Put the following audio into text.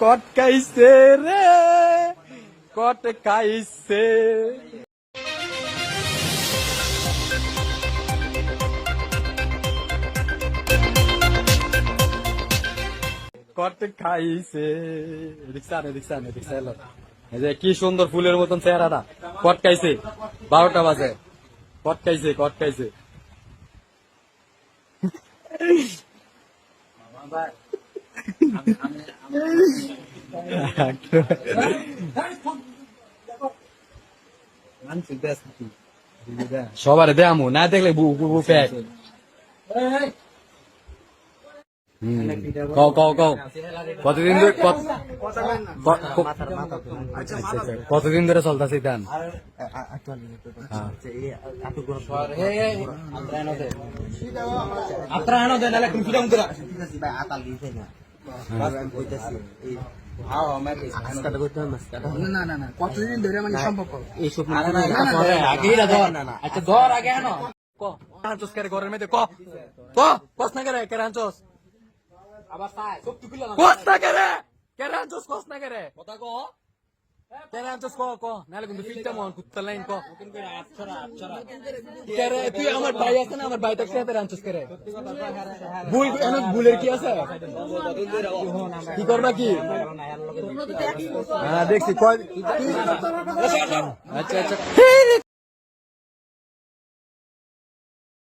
কট খাইছে রে, কট খাইছে। কট খাইছে। রিক্সা নে, রিক্সা নে, রিক্সা এলো। এই যে কি সুন্দর ফুলের মতন চেহারাটা। কট খাইছে, 12টা বাজে। কট খাইছে, কট খাইছে। সবার দেয়ামু না দেখলে প্যাক। কও কও কও, কতদিন ধরে কতদিন ধরে চলতেছে গান? কতদিন ধরে মানে সম্ভব এইসব আচ্ছা ধর আগে ঘরের মধ্যে কস না করে কেরান চোস কস না করে কেরান চোস কস না করে কথা ক কেরান চোস ক নাহলে কিন্তু ফিল্টা মন কুত্তা লাইন ক কেরে তুই আমার ভাই আছে না, আমার ভাই তাকে সাথে রাঞ্চোস করে ভুল ভুলের কি আছে, কি করবা কি? হ্যাঁ দেখছি আচ্ছা আচ্ছা